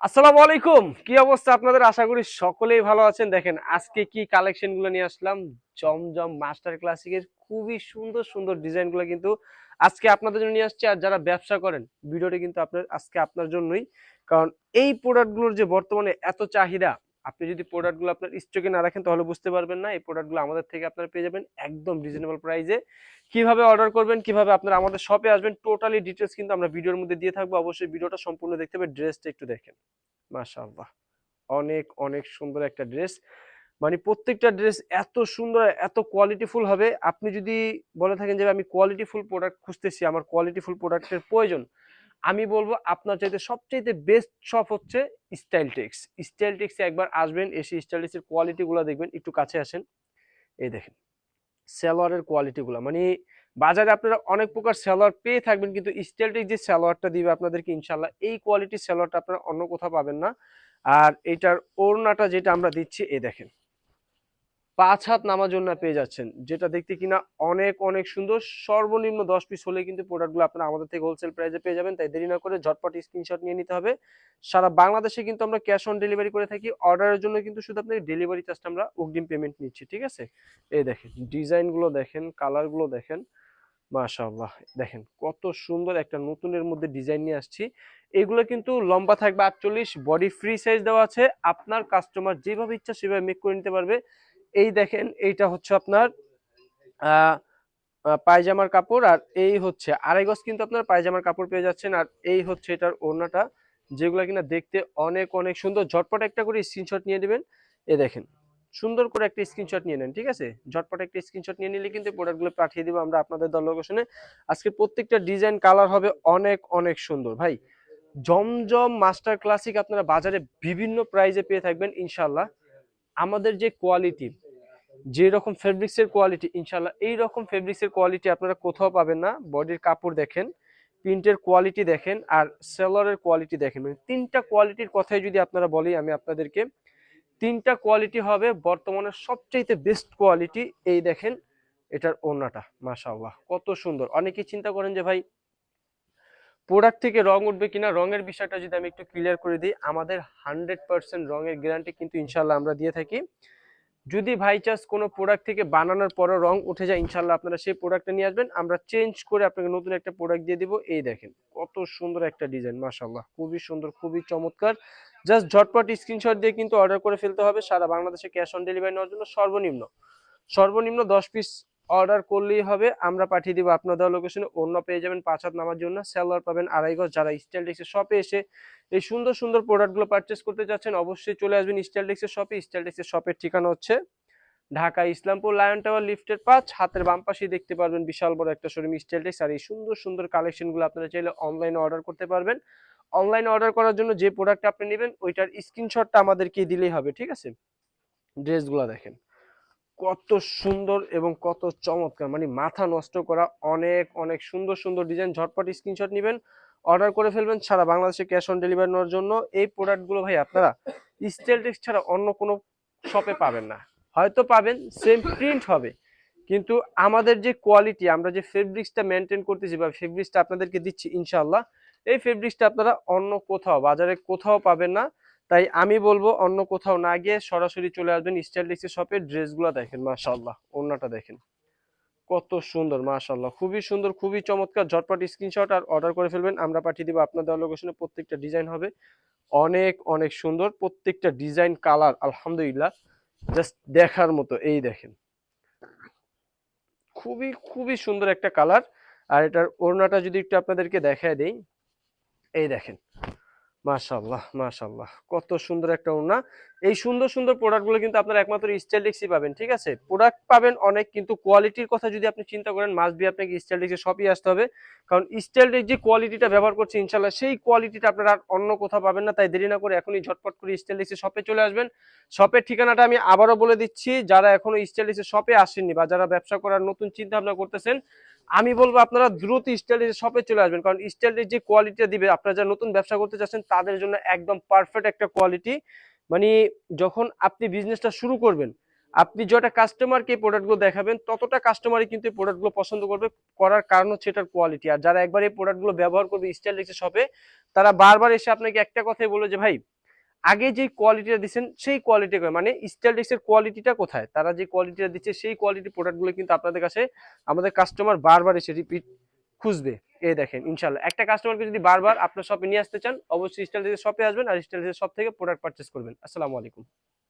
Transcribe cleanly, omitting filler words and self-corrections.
আসসালামু আলাইকুম, কি অবস্থা আপনাদের? আশা করি সকলেই ভালো আছেন। দেখেন আজকে কি কালেকশন গুলো নিয়ে আসলাম। জমজম মাস্টার ক্লাসিকের খুবই সুন্দর সুন্দর ডিজাইন গুলো কিন্তু আজকে আপনাদের জন্য নিয়ে আসছি। আর যারা ব্যবসা করেন, ভিডিওটি কিন্তু আজকে আপনার জন্যই। কারণ এই প্রোডাক্ট গুলোর যে বর্তমানে এত চাহিদা, আপনি যদি প্রোডাক্ট গুলো আপনার স্টকে না রাখেন তাহলে বুঝতে পারবেন না। এই প্রোডাক্ট গুলো আমাদের থেকে আপনারা পেয়ে যাবেন একদম রিজনেবল প্রাইসে। কিভাবে অর্ডার করবেন, কিভাবে আপনারা আমাদের শপে আসবেন, টোটালি ডিটেলস কিন্তু আমরা ভিডিওর মধ্যে দিয়ে থাকবো। অবশ্যই ভিডিওটা সম্পূর্ণ দেখতে হবে। ড্রেসটা একটু দেখেন, মাশাআল্লাহ, অনেক অনেক সুন্দর একটা ড্রেস। মানে প্রত্যেকটা ড্রেস এত সুন্দর, এত কোয়ালিটিফুল হবে। আপনি যদি বলে থাকেন যে আমি কোয়ালিটিফুল প্রোডাক্ট খুঁজতেছি, আমার কোয়ালিটিফুল প্রোডাক্টের প্রয়োজন, আমি বলবো আপনার চাইতে সবচাইতে বেস্ট শপ হচ্ছে স্টাইল টেক্স। স্টাইল টেক্সে একবার আসবেন, এসে স্টাইল টেক্সের কোয়ালিটি গুলো দেখবেন। একটু কাছে আসেন, এই দেখেন সালোয়ারের কোয়ালিটি গুলা। মানে বাজারে আপনারা অনেক প্রকার সালোয়ার পেয়ে থাকবেন, কিন্তু স্টাইল টেক্স যে সালোয়ারটা দিবে আপনাদেরকে, ইনশাল্লাহ এই কোয়ালিটির সালোয়ারটা আপনারা অন্য কোথাও পাবেন না। আর এটার ওড়নাটা যেটা আমরা দিচ্ছি, এই দেখেন 5 হাত নামার জন্য পেয়ে যাচ্ছেন, যেটা দেখতে কিনা অনেক অনেক সুন্দর। সর্বনিম্ন 10 পিস হলে কিন্তু প্রোডাক্টগুলো আপনারা আমাদের থেকে হোলসেল প্রাইসে পেয়ে যাবেন। তাই দেরি না করে ঝটপট স্ক্রিনশট নিয়ে নিতে হবে। সারা বাংলাদেশে কিন্তু আমরা ক্যাশ অন ডেলিভারি করে থাকি। অর্ডারের জন্য কিন্তু শুধু আপনাকে ডেলিভারি চার্জটা আমরা অগ্রিম পেমেন্ট নিচ্ছি, ঠিক আছে? এই দেখেন ডিজাইনগুলো দেখেন, কালারগুলো দেখেন, মাশাআল্লাহ। দেখেন কত সুন্দর একটা নতুনের মধ্যে ডিজাইন নিয়ে আসছি। এগুলো কিন্তু লম্বা থাকবে 48, বডি ফ্রি সাইজ দেওয়া আছে। আপনার কাস্টমার যেভাবে ইচ্ছা সেভাবে মেক করে নিতে পারবে। এই দেখেন এইটা হচ্ছে আপনার আহ পায়জামার কাপড়, আর এই হচ্ছে আড়াই গজ কিন্তু আপনার পায়জামার কাপড় পেয়ে যাচ্ছেন। আর এই হচ্ছে এটার ওড়নাটা, যেগুলো কিনা দেখতে অনেক অনেক সুন্দর। ঝটপট একটা করে স্ক্রিনশট নিয়ে দিবেন। এ দেখেন সুন্দর করে একটা স্ক্রিনশট নিয়ে নেন, ঠিক আছে? ঝটপট একটা স্ক্রিনশট নিয়ে নিলে কিন্তু প্রোডাক্টগুলো পাঠিয়ে দিব আমরা আপনাদের দল লোকেশনে। আজকে প্রত্যেকটা ডিজাইন কালার হবে অনেক অনেক সুন্দর ভাই। জমজম মাস্টার ক্লাসিক আপনারা বাজারে বিভিন্ন প্রাইজে পেয়ে থাকবেন ইনশাল্লাহ। আমাদের যে কোয়ালিটি, যে রকম ফেব্রিক্স এর কোয়ালিটি, ইনশাল্লাহ এই রকম ফেব্রিক্স এর কোয়ালিটি আপনারা কোথাও পাবেন না। বডির কাপড় দেখেন, প্রিন্টের কোয়ালিটি দেখেন, আর সেলরের কোয়ালিটি দেখেন। মানে তিনটা কোয়ালিটির কথাই যদি আপনারা বলি আমি আপনাদেরকে, তিনটা কোয়ালিটি হবে বর্তমানে সবচেয়ে বেস্ট কোয়ালিটি। এই দেখেন এটার ওড়নাটা, মাশাআল্লাহ কত সুন্দর। অনেকেই চিন্তা করেন যে ভাই প্রোডাক্ট থেকে রং উঠবে কিনা। রঙের বিষয়টা যদি আমি একটু ক্লিয়ার করে দিই, আমাদের 100% রঙের গ্যারান্টি কিন্তু ইনশাল্লাহ আমরা দিয়ে থাকি। যদি বাই চান্স কোনো প্রোডাক্ট থেকে বানানোর পরও রং উঠে যায়, ইনশাল্লাহ আপনারা সেই প্রোডাক্টটা নিয়ে আসবেন, আমরা চেঞ্জ করে আপনাকে নতুন একটা প্রোডাক্ট দিয়ে দিব। এই দেখেন কত সুন্দর একটা ডিজাইন, মাশাআল্লাহ খুবই সুন্দর, খুবই চমৎকার। জাস্ট ঝটপট স্ক্রিনশট দিয়ে কিন্তু অর্ডার করে ফেলতে হবে। সারা বাংলাদেশে ক্যাশ অন ডেলিভারি নেওয়ার জন্য সর্বনিম্ন সর্বনিম্ন 10 পিস অর্ডার করলেই হবে, আমরা পাঠিয়ে দিব আপনাদের লোকেশনে। অন্য পেয়ে যাবেন 5 হাত নামার জন্য, সালোয়ার পাবেন আড়াই গজ। যারা স্টাইল টেক্সের শপে এসে এই সুন্দর সুন্দর প্রোডাক্টগুলো পারচেস করতে চাচ্ছেন, অবশ্যই চলে আসবেন স্টাইল টেক্সের শপে। স্টাইল টেক্সের শপের ঠিকানা হচ্ছে ঢাকা ইসলামপুর লায়ন টাওয়ার লিফটের 5, হাতের বাম পাশেই দেখতে পারবেন বিশাল বড় একটা শোরুম স্টাইল টেক্স। আর এই সুন্দর সুন্দর কালেকশনগুলো আপনারা চাইলে অনলাইনে অর্ডার করতে পারবেন। অনলাইনে অর্ডার করার জন্য যে প্রোডাক্ট আপনি নেবেন ওইটার স্ক্রিনশটটা আমাদেরকে দিলেই হবে, ঠিক আছে? ড্রেসগুলো দেখেন কত সুন্দর এবং কত চমৎকার, মানে মাথা নষ্ট করা অনেক অনেক সুন্দর সুন্দর ডিজাইন। ঝটপট স্ক্রিনশট নেবেন, অর্ডার করে ফেলবেন। সারা বাংলাদেশে ক্যাশ অন ডেলিভারি নেওয়ার জন্য। এই প্রোডাক্টগুলো ভাই আপনারা স্টাইল টেক্স ছাড়া অন্য কোনো শপে পাবেন না। হয়তো পাবেন, সেম প্রিন্ট হবে, কিন্তু আমাদের যে কোয়ালিটি, আমরা যে ফেব্রিক্সটা মেনটেন করতেছি বা ফেব্রিক্সটা আপনাদেরকে দিচ্ছি, ইনশাআল্লাহ এই ফেব্রিক্সটা আপনারা অন্য কোথাও বাজারে কোথাও পাবেন না। তাই আমি বলবো অন্য কোথাও না গিয়ে সরাসরি চলে আসবেন স্টাইল টেক্সের শপে। ড্রেসগুলো দেখেন, মাশাআল্লাহ ওড়নাটা দেখেন কত সুন্দর, মাশাআল্লাহ খুবই সুন্দর, খুবই চমৎকার। ঝটপট স্ক্রিনশট আর অর্ডার করে ফেলবেন, আমরা পাঠিয়ে দিব আপনাদের লোকেশনে। প্রত্যেকটা ডিজাইন হবে অনেক অনেক সুন্দর, প্রত্যেকটা ডিজাইন কালার আলহামদুলিল্লাহ জাস্ট দেখার মতো। এই দেখেন খুবই খুবই সুন্দর একটা কালার। আর এটার ওড়নাটা যদি একটু আপনাদেরকে দেখায় দেই, এই দেখেন মাশাআল্লাহ মাশাআল্লাহ কত সুন্দর একটা ওড়না। এই সুন্দর সুন্দর প্রোডাক্টগুলো কিন্তু আপনারা একমাত্র স্টাইলিক্সই পাবেন, ঠিক আছে? প্রোডাক্ট পাবেন অনেক, কিন্তু কোয়ালিটির কথা যদি আপনি চিন্তা করেন, মাস্ট বি আপনাকে স্টাইলিক্সের শপই আসতে হবে। কারণ স্টাইলিক্স যে কোয়ালিটিটা ব্যবহার করছে, ইনশাআল্লাহ সেই কোয়ালিটিটা আপনারা আর অন্য কোথাও পাবেন না। তাই দেরি না করে এখনই ঝটপট করে স্টাইলিক্সের শপে চলে আসবেন। শপের ঠিকানাটা আমি আবারও বলে দিচ্ছি, যারা এখনো স্টাইলিক্সের শপে আসেননি বা যারা ব্যবসা করার নতুন চিন্তা ভাবনা করতেছেন, আমি বলবো আপনারা দ্রুত স্টাইলিশ শপে চলে আসবেন। কারণ স্টাইলিশ যে কোয়ালিটিটা দিবে, আপনারা যারা নতুন ব্যবসা করতে চাচ্ছেন তাদের জন্য একদম পারফেক্ট একটা কোয়ালিটি। মানে যখন আপনি বিজনেসটা শুরু করবেন, আপনি যতটা কাস্টমারকে এই প্রোডাক্টগুলো দেখাবেন ততটা কাস্টমারই কিন্তু এই প্রোডাক্টগুলো পছন্দ করবে। করার কারণ হচ্ছে এটার কোয়ালিটি। আর যারা একবার এই প্রোডাক্টগুলো ব্যবহার করবে স্টাইলিশের শপে, তারা বারবার এসে আপনাকে একটা কথাই বলবে যে ভাই আগে যে কোয়ালিটিটা দিচ্ছেন সেই কোয়ালিটি মানে স্টাইলিশের কোয়ালিটিটা কোথায়। তারা যে কোয়ালিটিটা দিচ্ছে সেই কোয়ালিটি প্রোডাক্টগুলো কিন্তু আপনাদের কাছে আমাদের কাস্টমার বারবার এসে রিপিট খুঁজবে। এই দেখেন ইনশাল্লাহ একটা কাস্টমারকে যদি বারবার আপনার শপে নিয়ে আসতে চান, অবশ্যই স্টাইলিশের শপে আসবেন আর স্টাইলিশের শপ থেকে প্রোডাক্ট পারচেস করবেন। আসসালামু আলাইকুম।